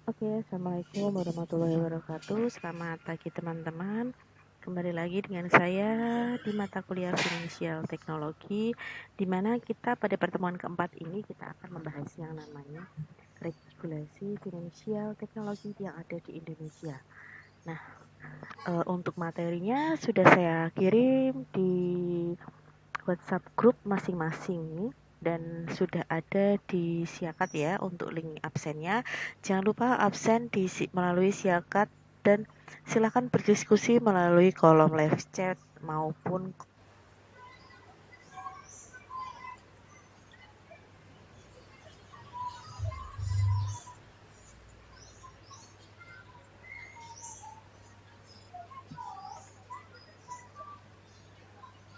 Oke, Assalamualaikum warahmatullahi wabarakatuh. Selamat pagi teman-teman. Kembali lagi dengan saya di mata kuliah Finansial Teknologi, di mana kita pada pertemuan keempat ini kita akan membahas yang namanya regulasi finansial teknologi yang ada di Indonesia. Nah, untuk materinya sudah saya kirim di WhatsApp grup masing-masing nih, dan sudah ada di Siakat ya untuk link absennya. Jangan lupa absen melalui Siakat dan silakan berdiskusi melalui kolom live chat maupun.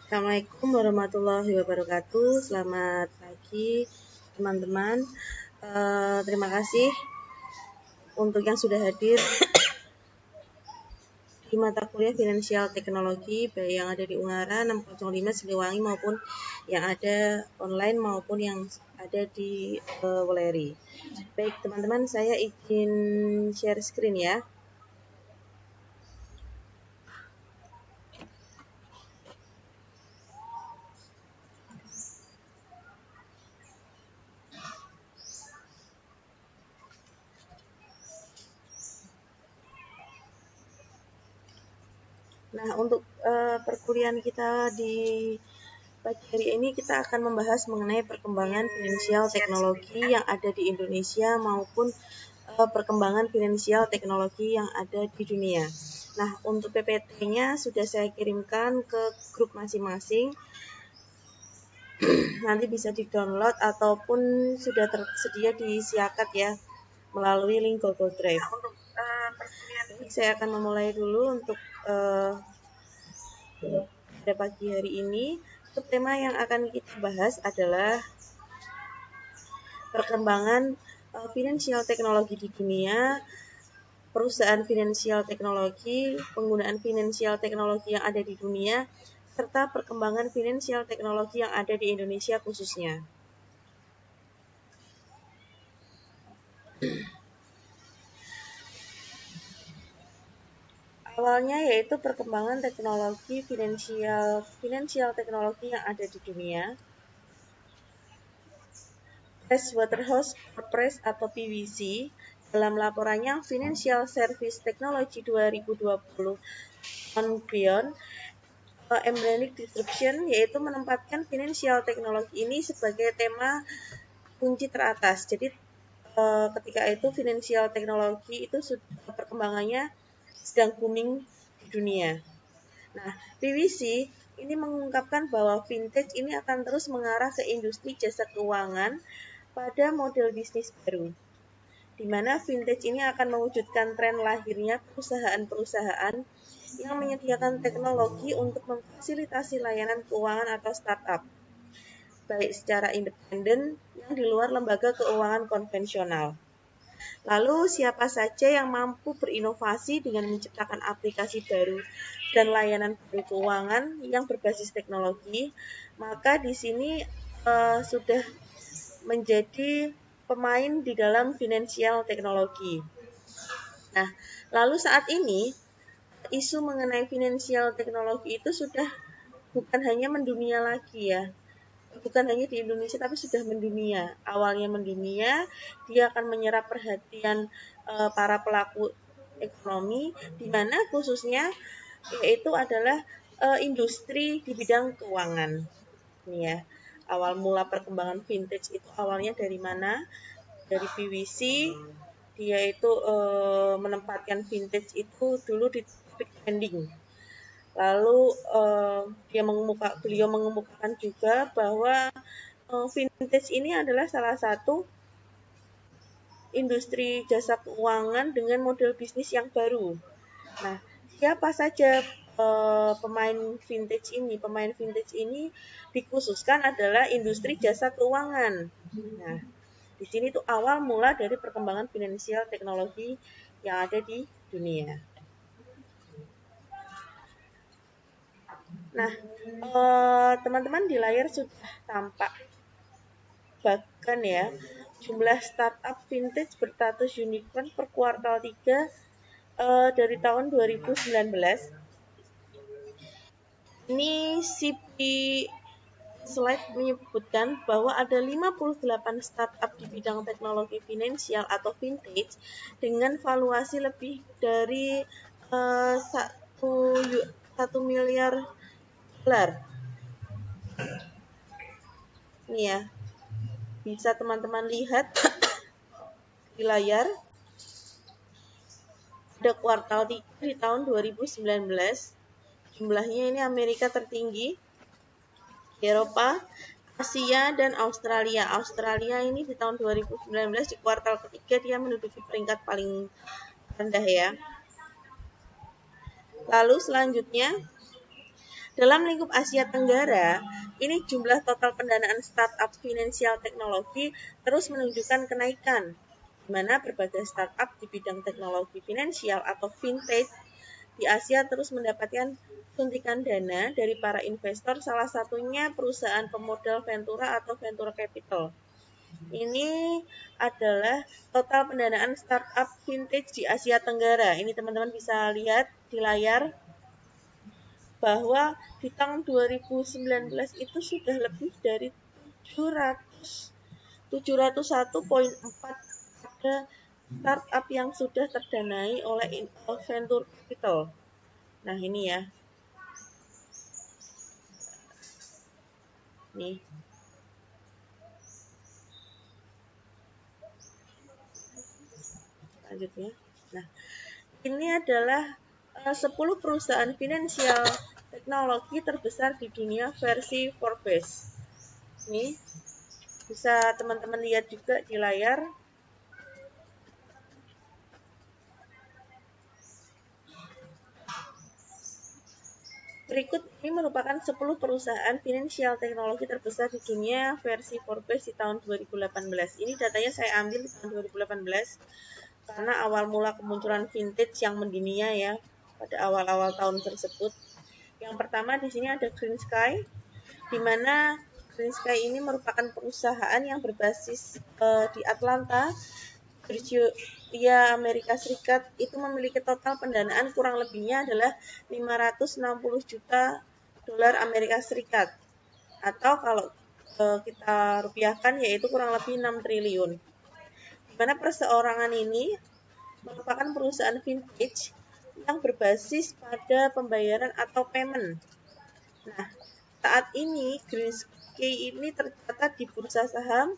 Assalamualaikum warahmatullahi wabarakatuh. Selamat pagi teman-teman. Terima kasih untuk yang sudah hadir di mata kuliah Finansial Teknologi, baik yang ada di Ungaran 605 Siliwangi maupun yang ada online maupun yang ada di Weleri. Baik teman-teman, saya izin share screen ya. Nah, untuk perkuliahan kita di pagi hari ini kita akan membahas mengenai perkembangan finansial teknologi yang ada di Indonesia maupun perkembangan finansial teknologi yang ada di dunia. Nah, untuk PPT-nya sudah saya kirimkan ke grup masing-masing. Nanti bisa di-download ataupun sudah tersedia di Siakat ya melalui link Google Drive. Saya akan memulai dulu untuk pada pagi hari ini. Untuk tema yang akan kita bahas adalah perkembangan finansial teknologi di dunia, perusahaan finansial teknologi, penggunaan finansial teknologi yang ada di dunia, serta perkembangan finansial teknologi yang ada di Indonesia khususnya. Awalnya yaitu perkembangan teknologi finansial teknologi yang ada di dunia. PricewaterhouseCoopers atau PwC dalam laporannya Financial Service Technology 2020 on Beyond Embryonic Disruption, yaitu menempatkan financial teknologi ini sebagai tema kunci teratas. Jadi ketika itu financial teknologi itu sudah perkembangannya sedang booming di dunia. Nah, PwC ini mengungkapkan bahwa fintech ini akan terus mengarah ke industri jasa keuangan pada model bisnis baru, di mana fintech ini akan mewujudkan tren lahirnya perusahaan-perusahaan yang menyediakan teknologi untuk memfasilitasi layanan keuangan atau startup, baik secara independen yang di luar lembaga keuangan konvensional. Lalu siapa saja yang mampu berinovasi dengan menciptakan aplikasi baru dan layanan baru keuangan yang berbasis teknologi, maka di sini sudah menjadi pemain di dalam finansial teknologi. Nah, lalu saat ini isu mengenai finansial teknologi itu sudah bukan hanya mendunia lagi ya. Bukan hanya di Indonesia tapi sudah mendunia. Awalnya mendunia, dia akan menyerap perhatian para pelaku ekonomi di mana khususnya yaitu adalah industri di bidang keuangan. Ini ya. Awal mula perkembangan vintage itu awalnya dari mana? Dari PwC. Dia itu menempatkan vintage itu dulu di topik trending. Lalu beliau mengemukakan juga bahwa vintage ini adalah salah satu industri jasa keuangan dengan model bisnis yang baru. Nah, siapa saja pemain vintage ini? Pemain vintage ini dikhususkan adalah industri jasa keuangan. Nah, di sini tuh awal mula dari perkembangan finansial teknologi yang ada di dunia. Nah, teman-teman di layar sudah tampak bahkan ya jumlah startup vintage berstatus unicorn per kuartal 3 dari tahun 2019. Ini CP Slide menyebutkan bahwa ada 58 startup di bidang teknologi finansial atau vintage dengan valuasi lebih dari 1 miliar dolar. Ini ya, bisa teman-teman lihat di layar. Ada kuartal 3 di tahun 2019. Jumlahnya ini Amerika tertinggi, Eropa, Asia, dan Australia. Australia ini di tahun 2019 di kuartal ketiga dia menduduki peringkat paling rendah ya. Lalu selanjutnya, dalam lingkup Asia Tenggara, ini jumlah total pendanaan startup finansial teknologi terus menunjukkan kenaikan, di mana berbagai startup di bidang teknologi finansial atau fintech di Asia terus mendapatkan suntikan dana dari para investor, salah satunya perusahaan pemodal Ventura atau Venture Capital. Ini adalah total pendanaan startup vintage di Asia Tenggara. Ini teman-teman bisa lihat di layar bahwa di tahun 2019 itu sudah lebih dari 701,4 ada startup yang sudah terdanai oleh Venture Capital. Nah, ini ya. Nih. Selanjutnya. Nah, ini adalah 10 perusahaan finansial teknologi terbesar di dunia versi Forbes. Ini bisa teman-teman lihat juga di layar. Berikut ini merupakan 10 perusahaan finansial teknologi terbesar di dunia versi Forbes di tahun 2018. Ini datanya saya ambil di tahun 2018 karena awal mula kemunculan vintage yang mendunia ya pada awal-awal tahun tersebut. Yang pertama di sini ada Green Sky, di mana Green Sky ini merupakan perusahaan yang berbasis di Atlanta, Georgia, Amerika Serikat. Itu memiliki total pendanaan kurang lebihnya adalah 560 juta dolar Amerika Serikat. Atau kalau kita rupiahkan yaitu kurang lebih 6 triliun. Di mana perseorangan ini merupakan perusahaan vintage yang berbasis pada pembayaran atau payment. Nah, saat ini Green Sky ini tercatat di bursa saham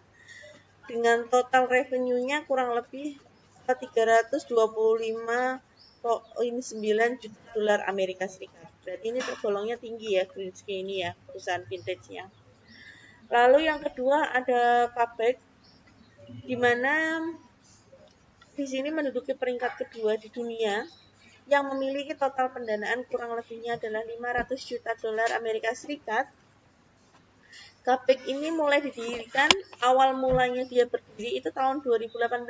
dengan total revenue-nya kurang lebih 325,9 juta dolar Amerika Serikat. Berarti ini tergolongnya tinggi ya Green Sky ini ya, perusahaan vintage-nya. Lalu yang kedua ada Pabrik, di mana di sini menduduki peringkat kedua di dunia yang memiliki total pendanaan kurang lebihnya adalah 500 juta dolar Amerika Serikat. Gapek ini mulai didirikan, awal mulanya dia berdiri itu tahun 2018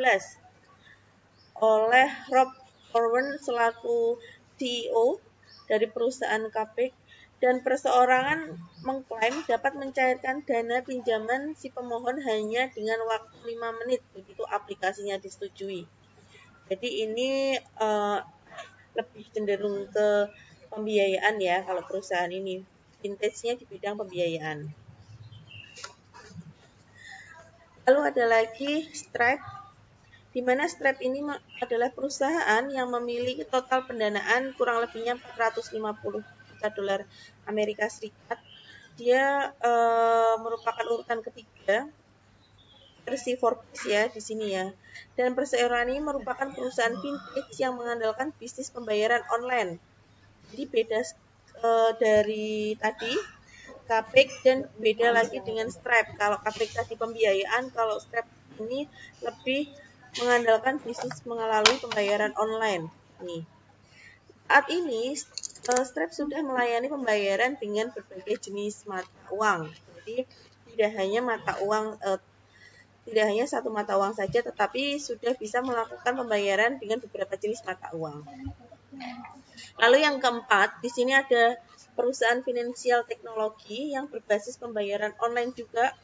oleh Rob Owen selaku CEO dari perusahaan Gapek, dan perseorangan mengklaim dapat mencairkan dana pinjaman si pemohon hanya dengan waktu 5 menit begitu aplikasinya disetujui. Jadi ini lebih cenderung ke pembiayaan ya kalau perusahaan ini. Vintage-nya di bidang pembiayaan. Lalu ada lagi Stripe, di mana Stripe ini adalah perusahaan yang memiliki total pendanaan kurang lebihnya 450 juta dolar Amerika Serikat. Dia merupakan urutan ketiga versi Forbes ya di sini ya. Dan perseorangan ini merupakan perusahaan vintage yang mengandalkan bisnis pembayaran online. Jadi beda dari tadi Gapek dan beda lagi dengan Stripe. Kalau Gapek tadi pembiayaan, kalau Stripe ini lebih mengandalkan bisnis melalui pembayaran online. Nih. Saat ini Stripe sudah melayani pembayaran dengan berbagai jenis mata uang. Jadi tidak hanya satu mata uang saja, tetapi sudah bisa melakukan pembayaran dengan beberapa jenis mata uang. Lalu yang keempat, di sini ada perusahaan finansial teknologi yang berbasis pembayaran online juga,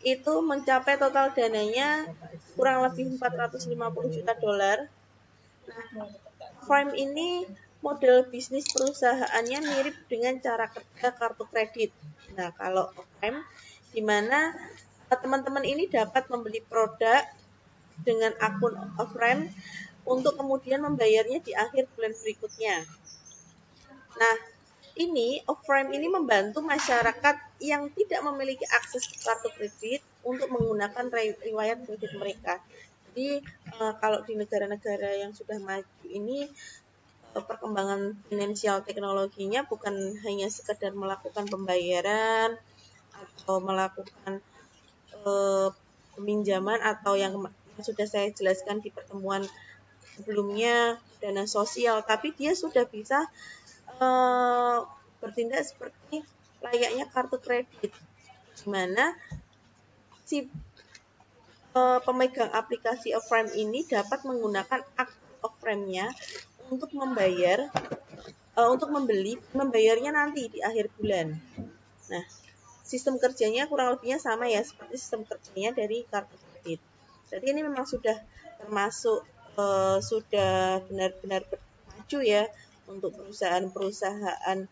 itu mencapai total dananya kurang lebih 450 juta dolar. Nah, Prime ini model bisnis perusahaannya mirip dengan cara kerja kartu kredit. Nah, kalau Prime, di mana teman-teman ini dapat membeli produk dengan akun Prime untuk kemudian membayarnya di akhir bulan berikutnya. Nah, Prime ini membantu masyarakat yang tidak memiliki akses kartu kredit untuk menggunakan riwayat kredit mereka. Jadi kalau di negara-negara yang sudah maju ini perkembangan finansial teknologinya bukan hanya sekedar melakukan pembayaran atau melakukan peminjaman atau yang sudah saya jelaskan di pertemuan sebelumnya, dana sosial, tapi dia sudah bisa bertindak seperti layaknya kartu kredit, di mana si pemegang aplikasi Prime ini dapat menggunakan akun Prime-nya untuk untuk membayarnya nanti di akhir bulan. Nah, sistem kerjanya kurang lebihnya sama ya seperti sistem kerjanya dari kartu kredit. Jadi ini memang sudah termasuk sudah benar-benar maju ya untuk perusahaan-perusahaan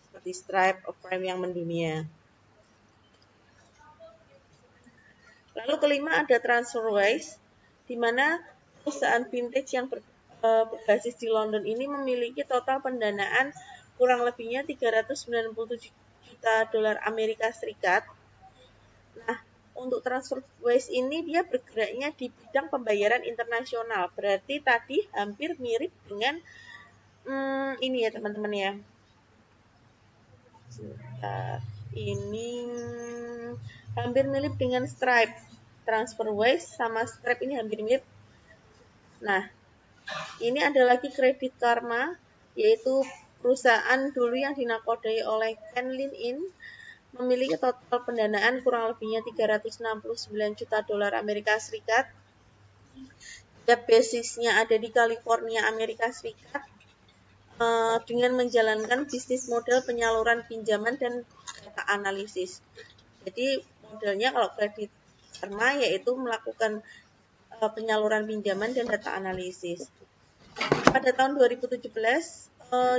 seperti Stripe, Prime yang mendunia. Lalu kelima ada TransferWise, di mana perusahaan vintage yang berbasis di London ini memiliki total pendanaan kurang lebihnya 397 juta dolar Amerika Serikat. Nah, untuk TransferWise ini dia bergeraknya di bidang pembayaran internasional. Berarti tadi hampir mirip dengan ini ya teman-teman ya. Ini hampir mirip dengan Stripe. TransferWise sama Stripe ini hampir mirip. Nah, ini ada lagi Credit Karma, yaitu perusahaan dulu yang dinakodai oleh Ken Lin, memiliki total pendanaan kurang lebihnya 369 juta dolar Amerika Serikat. Dia basisnya ada di California, Amerika Serikat, dengan menjalankan bisnis model penyaluran pinjaman dan data analisis. Jadi modelnya kalau Credit Karma yaitu melakukan penyaluran pinjaman dan data analisis. Pada tahun 2017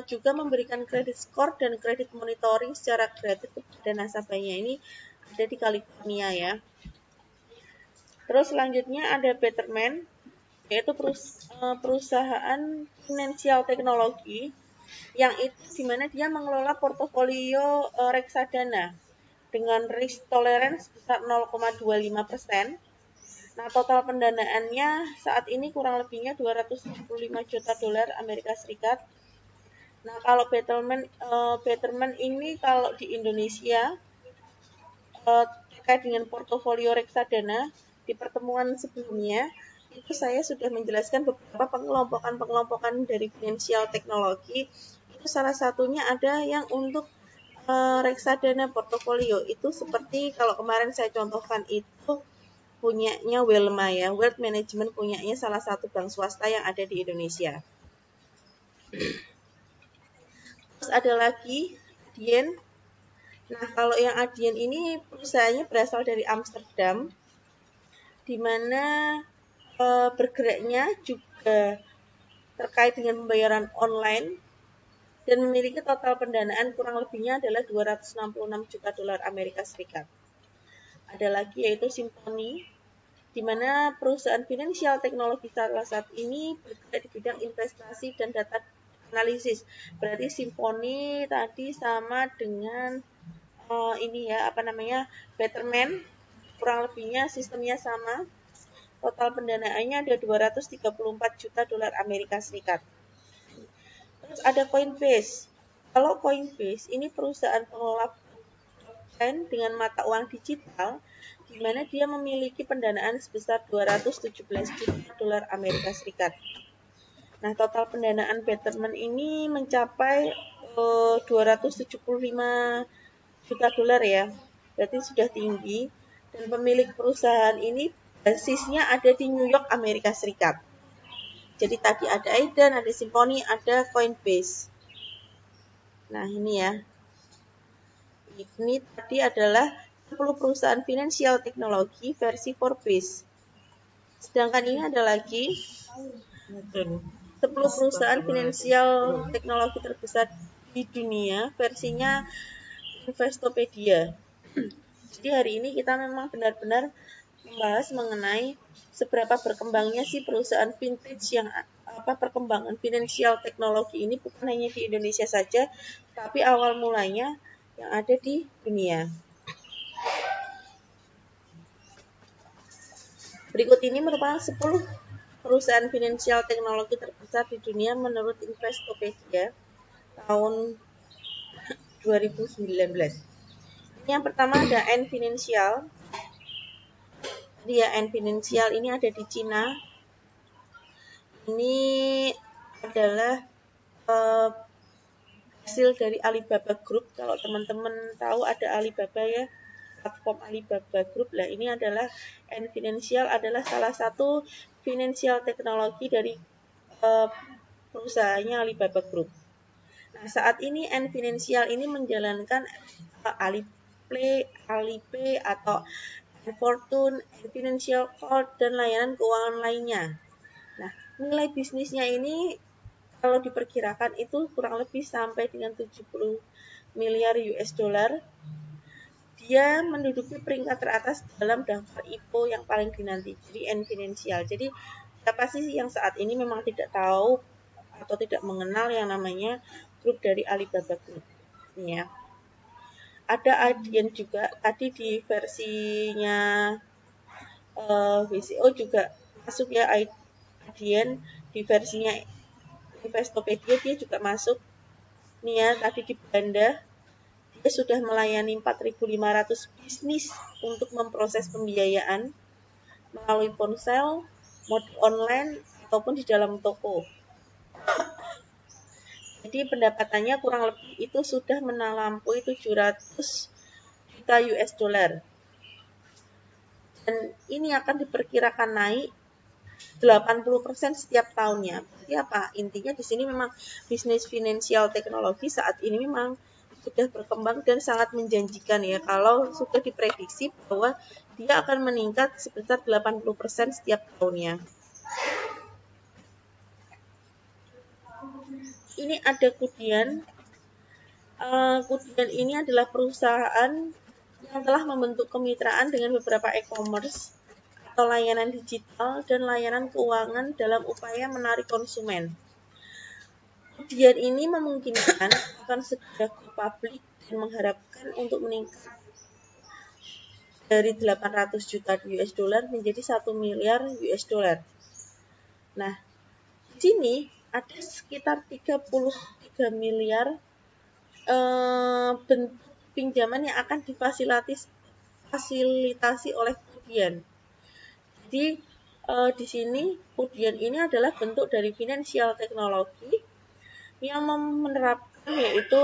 juga memberikan kredit skor dan kredit monitoring secara gratis kepada nasabahnya. Ini ada di California ya. Terus selanjutnya ada Betterment, yaitu perusahaan finansial teknologi yang itu di mana dia mengelola portofolio reksadana dengan risk tolerance sebesar 0,25%. Nah, total pendanaannya saat ini kurang lebihnya 275 juta dolar Amerika Serikat. Nah, kalau Betterment ini kalau di Indonesia terkait dengan portofolio reksadana di pertemuan sebelumnya itu saya sudah menjelaskan beberapa pengelompokan dari finansial teknologi. Itu salah satunya ada yang untuk reksadana portofolio itu seperti kalau kemarin saya contohkan itu punyanya Welma ya, Wealth Management punyanya salah satu bank swasta yang ada di Indonesia. Terus ada lagi Adyen. Nah, kalau yang Adyen ini perusahaannya berasal dari Amsterdam, di mana bergeraknya juga terkait dengan pembayaran online dan memiliki total pendanaan kurang lebihnya adalah 266 juta dolar Amerika Serikat. Ada lagi yaitu Symphony, di mana perusahaan finansial teknologi salah satu ini bergerak di bidang investasi dan data analisis. Berarti Symphony tadi sama dengan Betterment, kurang lebihnya sistemnya sama. Total pendanaannya ada 234 juta dolar Amerika Serikat. Terus ada Coinbase. Kalau Coinbase ini perusahaan pengelola blockchain dengan mata uang digital, di mana dia memiliki pendanaan sebesar 217 juta dolar Amerika Serikat. Nah, total pendanaan Betterment ini mencapai 275 juta dolar ya. Berarti sudah tinggi. Dan pemilik perusahaan ini basisnya ada di New York, Amerika Serikat. Jadi tadi ada Adyen, ada Symphony, ada Coinbase. Nah, ini ya. Ini tadi adalah 10 perusahaan finansial teknologi versi Forbes. Sedangkan ini ada lagi 10 perusahaan finansial teknologi terbesar di dunia versinya Investopedia. Jadi hari ini kita memang benar-benar membahas mengenai seberapa berkembangnya sih perusahaan vintage yang perkembangan finansial teknologi ini bukan hanya di Indonesia saja, tapi awal mulanya yang ada di dunia. Berikut ini merupakan 10 perusahaan finansial teknologi terbesar di dunia menurut Investopedia tahun 2019. Yang pertama ada Ant Financial. Dia Ant Financial ini ada di Cina. Ini adalah hasil dari Alibaba Group. Kalau teman-teman tahu ada Alibaba ya, platform Alibaba Group. Nah, ini adalah Ant Financial adalah salah satu financial teknologi dari perusahaannya Alibaba Group. Nah, saat ini Ant Financial ini menjalankan Alipay atau Fortune, Financial Cloud, dan layanan keuangan lainnya. Nah, nilai bisnisnya ini kalau diperkirakan itu kurang lebih sampai dengan 70 miliar US dollar. Dia menduduki peringkat teratas dalam daftar IPO yang paling dinanti, jadi Ant Financial. Jadi siapa sih yang saat ini memang tidak tahu atau tidak mengenal yang namanya grup dari Alibaba Group? Ya. Ada Adyen juga tadi di versinya WCO juga masuk ya, Adyen di versinya Investopedia dia juga masuk. Nih ya, tadi di Belanda dia sudah melayani 4.500 bisnis untuk memproses pembiayaan melalui ponsel, mode online ataupun di dalam toko. Jadi pendapatannya kurang lebih itu sudah melampaui 700 juta US dollar. Dan ini akan diperkirakan naik 80% setiap tahunnya. Berarti apa? Intinya di sini memang bisnis finansial teknologi saat ini memang sudah berkembang dan sangat menjanjikan ya, kalau sudah diprediksi bahwa dia akan meningkat sebesar 80% setiap tahunnya. Ini ada Kudian. Kudian ini adalah perusahaan yang telah membentuk kemitraan dengan beberapa e-commerce atau layanan digital dan layanan keuangan dalam upaya menarik konsumen. Kudian ini memungkinkan akan segera go public dan mengharapkan untuk meningkat dari 800 juta US dollar menjadi 1 miliar US dollar. Nah, di sini ada sekitar 33 miliar bentuk pinjaman yang akan difasilitasi oleh Kudian. Jadi di sini Kudian ini adalah bentuk dari finansial teknologi yang menerapkan yaitu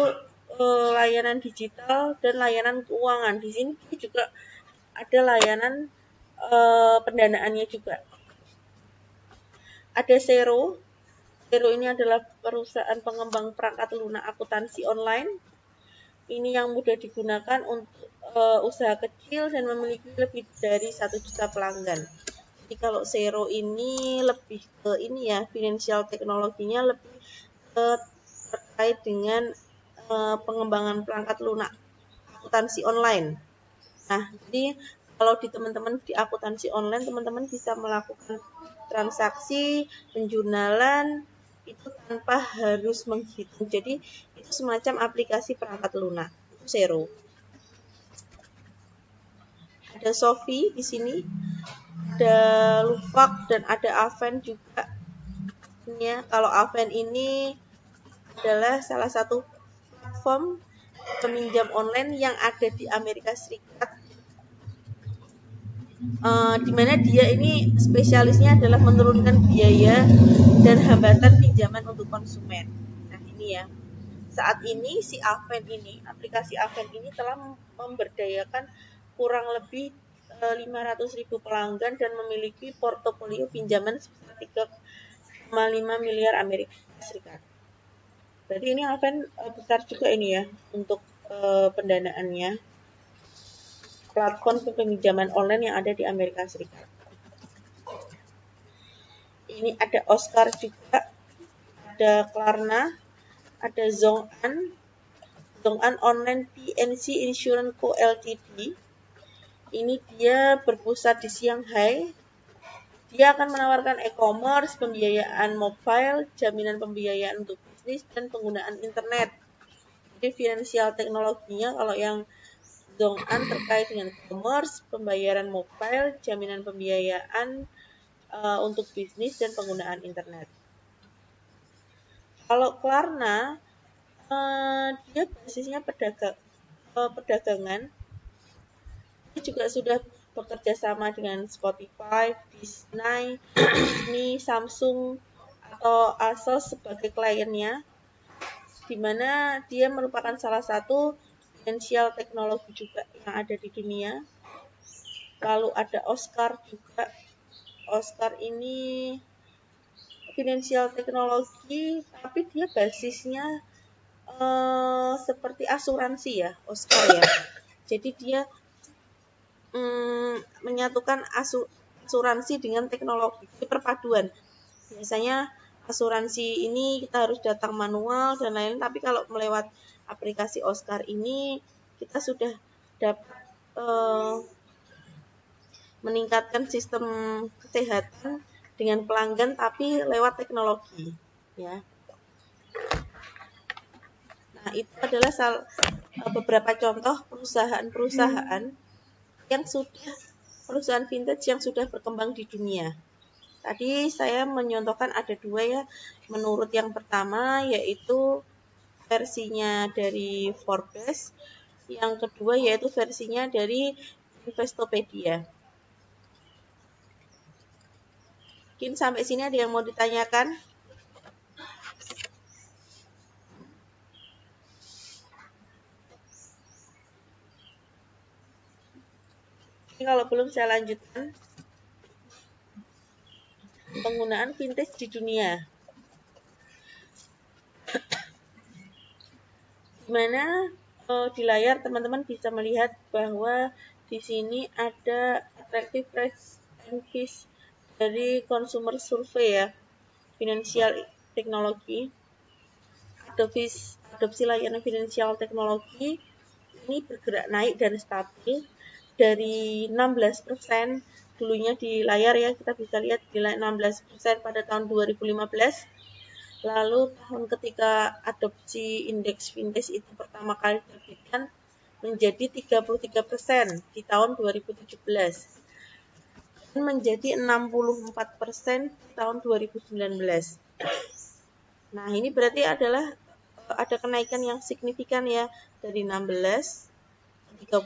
layanan digital dan layanan keuangan. Di sini juga ada layanan pendanaannya juga. Ada Xero. Xero ini adalah perusahaan pengembang perangkat lunak akuntansi online. Ini yang mudah digunakan untuk usaha kecil dan memiliki lebih dari 1 juta pelanggan. Jadi kalau Xero ini lebih ke ini ya, finansial teknologinya lebih terkait dengan pengembangan perangkat lunak akuntansi online. Nah, jadi kalau di teman-teman di akuntansi online, teman-teman bisa melakukan transaksi penjurnalan itu tanpa harus menghitung. Jadi itu semacam aplikasi perangkat lunak. Itu Xero. Ada Sofi di sini, ada Lupak dan ada Aven juga. Ya, kalau Aven ini adalah salah satu platform peminjam online yang ada di Amerika Serikat, di mana dia ini spesialisnya adalah menurunkan biaya dan hambatan pinjaman untuk konsumen. Nah ini ya, saat ini si Aven ini, aplikasi Aven ini telah memberdayakan kurang lebih 500.000 pelanggan dan memiliki portofolio pinjaman sebesar 3,5 miliar Amerika Serikat. Berarti ini Aven besar juga ini ya untuk pendanaannya. platform peminjaman online yang ada di Amerika Serikat. Ini ada Oscar juga, ada Klarna, ada Zong-an Online PNC Insurance Co. Ltd. Ini dia berpusat di Shanghai. Dia akan menawarkan e-commerce, pembiayaan mobile, jaminan pembiayaan untuk bisnis, dan penggunaan internet. Jadi finansial teknologinya kalau yang Zong-an terkait dengan e-commerce, pembayaran mobile, jaminan pembiayaan untuk bisnis, dan penggunaan internet. Kalau Klarna, dia basisnya perdagangan. Dia juga sudah bekerja sama dengan Spotify, Disney, Samsung, atau Asus sebagai kliennya, di mana dia merupakan salah satu finansial teknologi juga yang ada di dunia. Lalu ada Oscar juga. Oscar ini finansial teknologi, tapi dia basisnya seperti asuransi ya, Oscar ya. Jadi dia menyatukan asuransi dengan teknologi, perpaduan. Biasanya asuransi ini kita harus datang manual dan lain-lain, tapi kalau melewat aplikasi Oscar ini kita sudah dapat meningkatkan sistem kesehatan dengan pelanggan tapi lewat teknologi ya. Nah, itu adalah beberapa contoh perusahaan-perusahaan yang perusahaan vintage yang sudah berkembang di dunia. Tadi saya menyontohkan ada dua ya, menurut yang pertama yaitu versinya dari Forbes, yang kedua yaitu versinya dari Investopedia. Mungkin sampai sini ada yang mau ditanyakan? Ini kalau belum saya lanjutkan. Penggunaan vintage di dunia. Dimana di layar teman-teman bisa melihat bahwa di sini ada attractive price increase dari consumer survey ya, financial teknologi. Adopsi layanan finansial teknologi ini bergerak naik dan stabil dari 16% dulunya di layar ya, kita bisa lihat di 16% pada tahun 2015. Lalu tahun ketika adopsi indeks vintage itu pertama kali diterbitkan menjadi 33% di tahun 2017 dan menjadi 64% di tahun 2019. Nah, ini berarti adalah ada kenaikan yang signifikan ya, dari 16 ke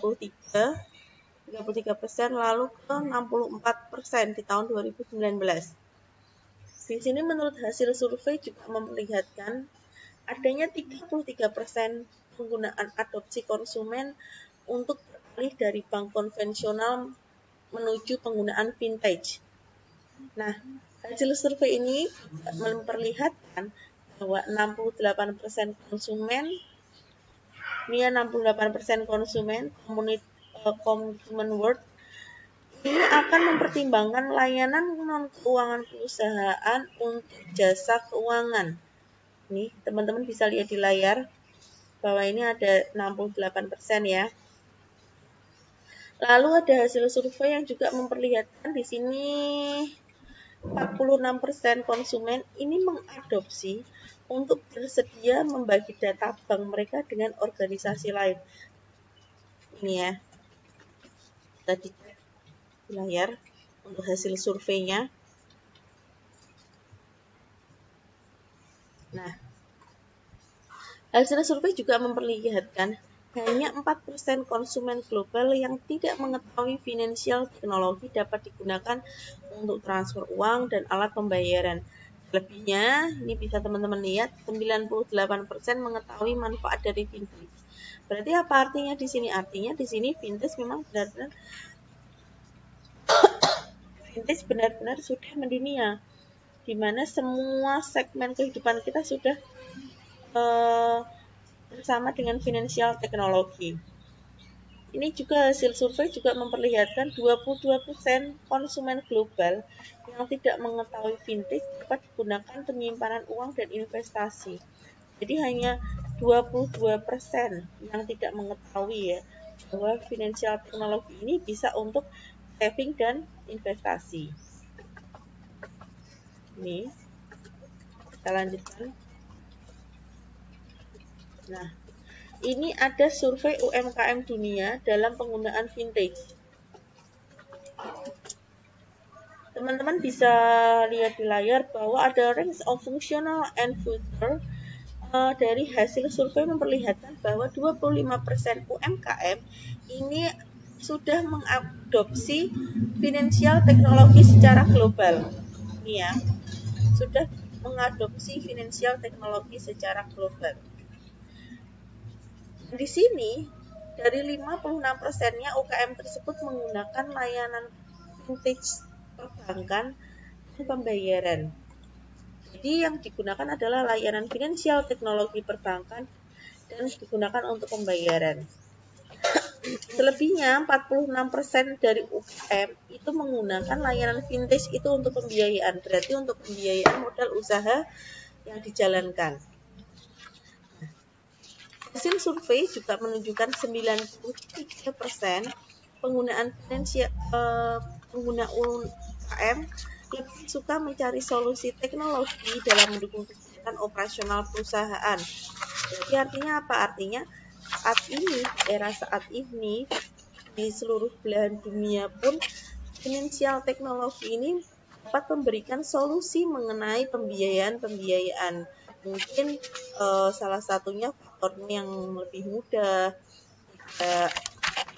33% lalu ke 64% di tahun 2019. Di sini menurut hasil survei juga memperlihatkan adanya 33% penggunaan adopsi konsumen untuk beralih dari bank konvensional menuju penggunaan vintage. Nah, hasil survei ini memperlihatkan bahwa 68% konsumen, ini 68% konsumen Consumer World ini akan mempertimbangkan layanan non-keuangan perusahaan untuk jasa keuangan. Nih, teman-teman bisa lihat di layar bahwa ini ada 68% ya. Lalu ada hasil survei yang juga memperlihatkan di sini 46% konsumen ini mengadopsi untuk bersedia membagi data bank mereka dengan organisasi lain. Ini ya, kita dicek di layar untuk hasil surveinya. Nah, hasil survei juga memperlihatkan hanya 4% konsumen global yang tidak mengetahui finansial teknologi dapat digunakan untuk transfer uang dan alat pembayaran. Lebihnya, ini bisa teman-teman lihat, 98% mengetahui manfaat dari vintage. Berarti apa artinya di sini? Artinya di sini vintage memang benar-benar sudah mendunia, di mana semua segmen kehidupan kita sudah bersama dengan finansial teknologi. Ini juga hasil survei juga memperlihatkan 22% konsumen global yang tidak mengetahui fintech dapat digunakan penyimpanan uang dan investasi. Jadi hanya 22% yang tidak mengetahui ya bahwa financial teknologi ini bisa untuk saving dan investasi. Ini kita lanjutkan. Nah, ini ada survei UMKM dunia dalam penggunaan fintech. Teman-teman bisa lihat di layar bahwa ada range of functional and feature dari hasil survei memperlihatkan bahwa 25% UMKM ini sudah mengadopsi financial teknologi secara global. Ini ya, sudah mengadopsi financial teknologi secara global. Di sini dari 56%-nya UKM tersebut menggunakan layanan fintech perbankan dan pembayaran. Jadi yang digunakan adalah layanan finansial teknologi perbankan dan digunakan untuk pembayaran. Selebihnya 46% dari UKM itu menggunakan layanan fintech itu untuk pembiayaan, berarti untuk pembiayaan modal usaha yang dijalankan. Hasil survei juga menunjukkan 93% pengguna UKM lebih suka mencari solusi teknologi dalam mendukung kegiatan operasional perusahaan. Jadi artinya apa? Artinya saat ini di seluruh belahan dunia pun finansial teknologi ini dapat memberikan solusi mengenai pembiayaan. Mungkin salah satunya faktornya yang lebih mudah, tidak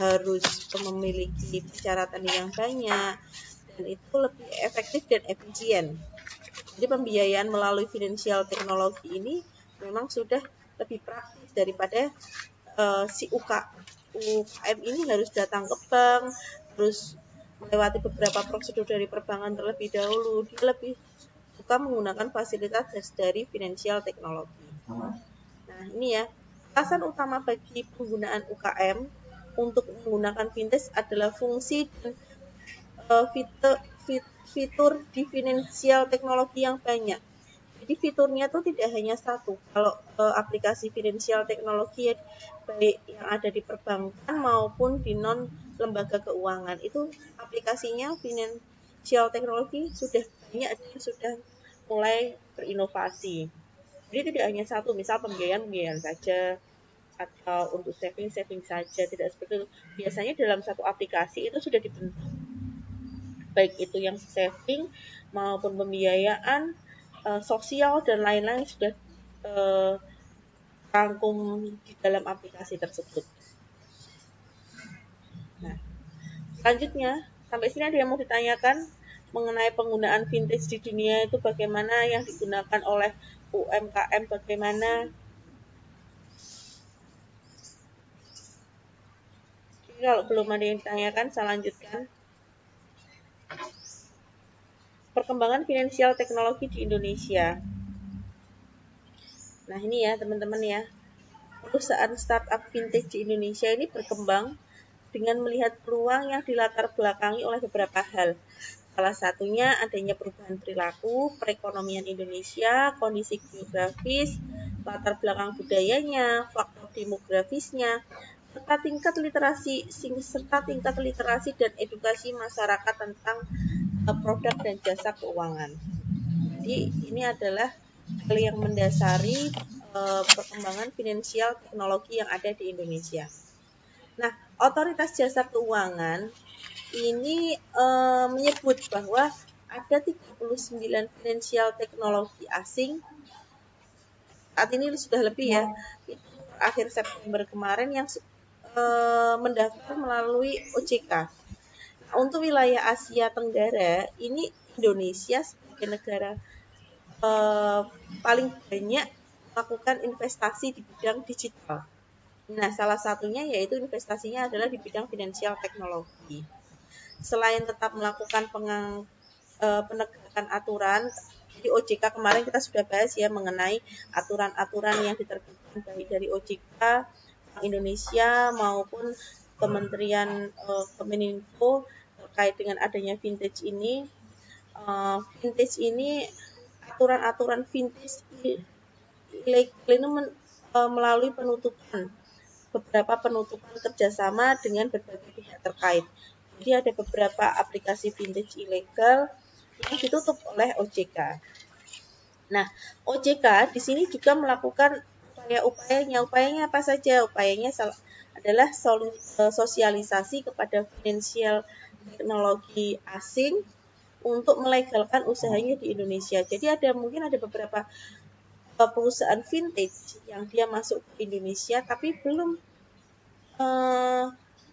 harus memiliki persyaratan yang banyak, dan itu lebih efektif dan efisien. Jadi pembiayaan melalui finansial teknologi ini memang sudah lebih praktis daripada si UKM ini harus datang ke bank, terus melewati beberapa prosedur dari perbankan terlebih dahulu. Dia lebih suka menggunakan fasilitas dari financial teknologi. Nah, ini ya, alasan utama bagi penggunaan UKM untuk menggunakan fintech adalah fungsi dan fitur di finansial teknologi yang banyak. Jadi fiturnya tuh tidak hanya satu. Kalau aplikasi finansial teknologi ya, baik yang ada di perbankan maupun di non lembaga keuangan, itu aplikasinya finansial teknologi sudah banyak dan sudah mulai berinovasi. Jadi tidak hanya satu, misal pembiayaan saja atau untuk saving saja, tidak seperti itu. Biasanya dalam satu aplikasi itu sudah dibentuk, baik itu yang saving maupun pembiayaan, sosial dan lain-lain sudah rangkum di dalam aplikasi tersebut. Nah, selanjutnya, sampai sini ada yang mau ditanyakan mengenai penggunaan fintech di dunia itu bagaimana, yang digunakan oleh UMKM bagaimana? Jadi kalau belum ada yang ditanyakan, saya lanjutkan. Perkembangan finansial teknologi di Indonesia. Nah ini ya teman-teman ya, perusahaan startup fintech di Indonesia ini berkembang dengan melihat peluang yang dilatar belakangi oleh beberapa hal. Salah satunya adanya perubahan perilaku, perekonomian Indonesia, kondisi geografis, latar belakang budayanya, faktor demografisnya, serta tingkat literasi dan edukasi masyarakat tentang produk dan jasa keuangan. Jadi ini adalah hal yang mendasari perkembangan finansial teknologi yang ada di Indonesia. Nah, Otoritas Jasa Keuangan ini menyebut bahwa ada 39 finansial teknologi asing. Saat ini sudah lebih ya, itu akhir September kemarin yang mendaftar melalui OJK. Nah, untuk wilayah Asia Tenggara, ini Indonesia sebagai negara paling banyak melakukan investasi di bidang digital. Nah, salah satunya yaitu investasinya adalah di bidang finansial teknologi. Selain tetap melakukan penegakan aturan, di OJK kemarin kita sudah bahas ya mengenai aturan-aturan yang diterbitkan baik dari OJK Indonesia maupun Kementerian Kominfo terkait dengan adanya vintage ini. Vintage ini aturan-aturan vintage ilegal ini melalui beberapa penutupan kerjasama dengan berbagai pihak terkait. Jadi ada beberapa aplikasi vintage ilegal yang ditutup oleh OJK. Nah, OJK di sini juga melakukan upayanya apa saja? Upayanya adalah sosialisasi kepada finansial teknologi asing untuk melegalkan usahanya di Indonesia. Jadi mungkin ada beberapa perusahaan vintage yang dia masuk ke Indonesia tapi belum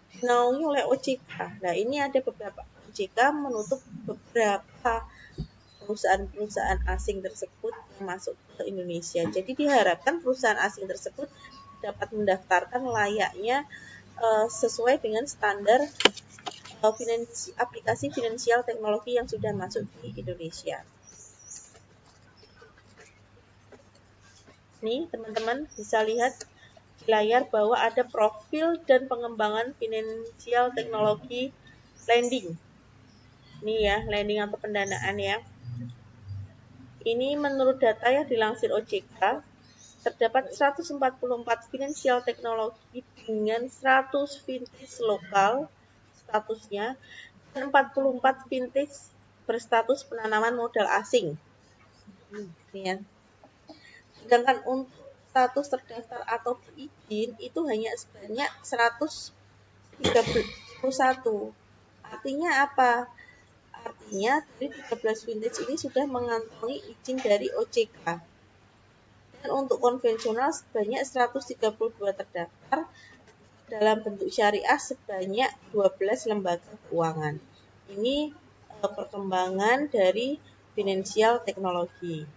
dinaungi oleh OJK. Nah, ini ada beberapa OJK menutup beberapa perusahaan-perusahaan asing tersebut yang masuk ke Indonesia. Jadi diharapkan perusahaan asing tersebut dapat mendaftarkan layaknya sesuai dengan standar aplikasi finansial teknologi yang sudah masuk di Indonesia. Nih, teman-teman bisa lihat di layar bahwa ada profil dan pengembangan finansial teknologi lending. Ini ya, lending atau pendanaan ya. Ini menurut data yang dilansir OJK, terdapat 144 finansial teknologi dengan 100 vintage lokal statusnya dan 44 vintage berstatus penanaman modal asing. Ya. Sedangkan untuk status terdaftar atau berizin itu hanya sebanyak 131. Artinya apa? Artinya dari 13 vintage ini sudah mengantongi izin dari OJK. Dan untuk konvensional sebanyak 132 terdaftar dalam bentuk syariah sebanyak 12 lembaga keuangan. Ini perkembangan dari finansial teknologi.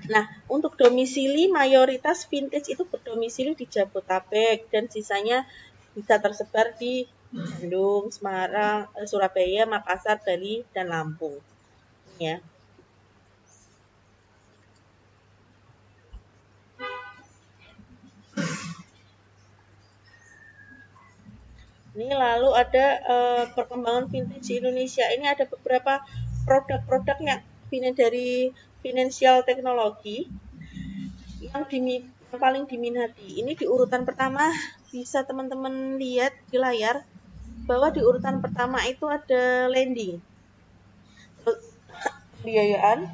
Nah, untuk domisili mayoritas vintage itu berdomisili di Jabodetabek dan sisanya bisa tersebar di Bandung, Semarang, Surabaya, Makassar, Bali, dan Lampung. Ya. Ini lalu ada perkembangan vintage di Indonesia. Ini ada beberapa produk-produk yang dari finansial teknologi yang paling diminati. Ini di urutan pertama bisa teman-teman lihat di layar bahwa di urutan pertama itu ada lending, pembiayaan,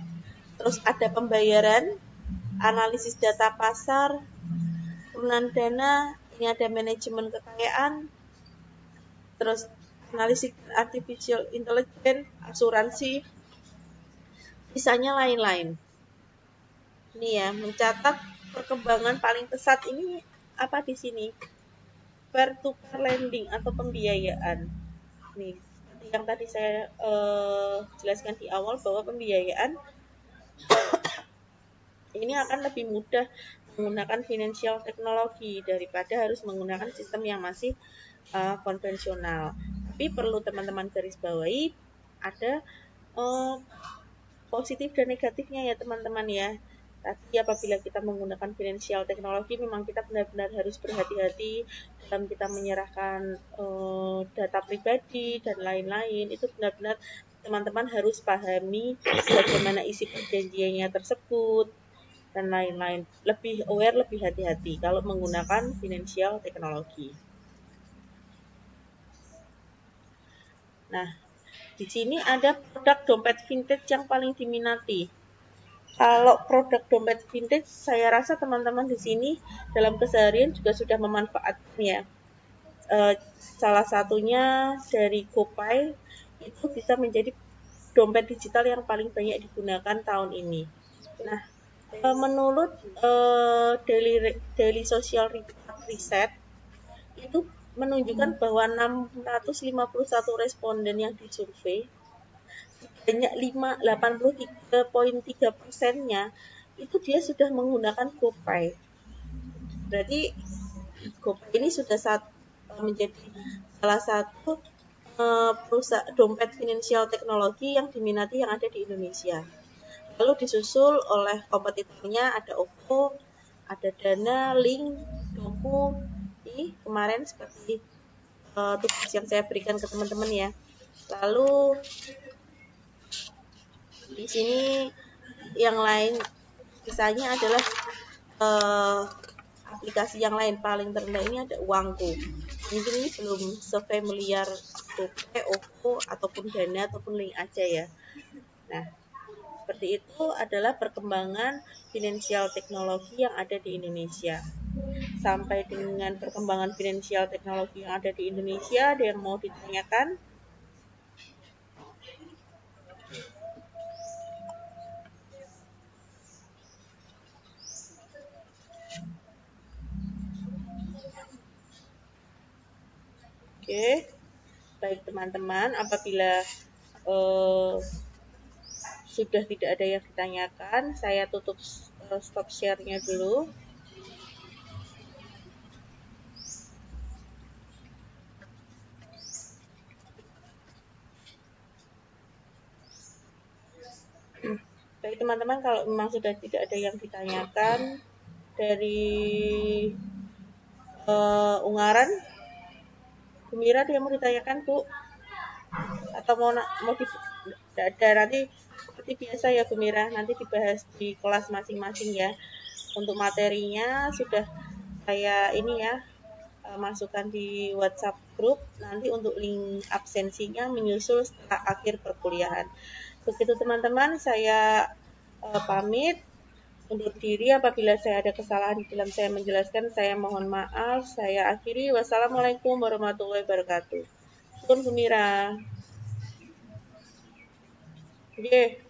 terus ada pembayaran, analisis data pasar, turunan dana, ini ada manajemen kekayaan, terus analisis artificial intelligence, asuransi, sisanya lain-lain. Ini ya, mencatat perkembangan paling pesat ini apa di sini? Peer-to-peer lending atau pembiayaan. Nih, seperti yang tadi saya jelaskan di awal bahwa pembiayaan ini akan lebih mudah menggunakan financial teknologi daripada harus menggunakan sistem yang masih konvensional. Tapi perlu teman-teman garis bawahi ada positif dan negatifnya ya teman-teman ya. Tapi apabila kita menggunakan financial teknologi memang kita benar-benar harus berhati-hati dalam kita menyerahkan data pribadi dan lain-lain. Itu benar-benar teman-teman harus pahami bagaimana isi perjanjiannya tersebut dan lain-lain. Lebih aware, lebih hati-hati kalau menggunakan financial teknologi. Nah, di sini ada produk dompet vintage yang paling diminati. Kalau produk dompet vintage, saya rasa teman-teman di sini dalam keseharian juga sudah memanfaatkannya. Salah satunya dari GoPay itu bisa menjadi dompet digital yang paling banyak digunakan tahun ini. Nah, menurut Daily Social Report Research itu menunjukkan bahwa 651 responden yang disurvei banyak 83.3%-nya itu dia sudah menggunakan GoPay. Berarti GoPay ini sudah menjadi salah satu perusahaan dompet finansial teknologi yang diminati yang ada di Indonesia. Lalu disusul oleh kompetitornya ada OVO, ada Dana, Link, Doku, ini kemarin seperti tugas yang saya berikan ke teman-teman ya. Lalu di sini yang lain sisanya adalah uh, aplikasi yang lain. Paling terendah ini ada Uangku. Mungkin ini belum sefamiliar GoPay, OVO, ataupun Dana, ataupun Link aja ya. Nah, seperti itu adalah perkembangan finansial teknologi yang ada di Indonesia. Sampai dengan perkembangan finansial teknologi yang ada di Indonesia, ada yang mau ditanyakan? Oke, baik teman-teman, apabila sudah tidak ada yang ditanyakan, saya tutup stop share-nya dulu. Baik teman-teman, kalau memang sudah tidak ada yang ditanyakan dari Ungaran, Bu Mira ada yang mau ditanyakan Bu? Atau mau di ada nanti seperti biasa ya Bu Mira, nanti dibahas di kelas masing-masing ya. Untuk materinya sudah saya ini ya, masukkan di WhatsApp grup. Nanti untuk link absensinya menyusul setelah akhir perkuliahan. Begitu teman-teman, saya pamit undur diri. Apabila saya ada kesalahan dalam saya menjelaskan, saya mohon maaf. Saya akhiri. Wassalamualaikum warahmatullahi wabarakatuh. Syukur Bu Mira. Oke.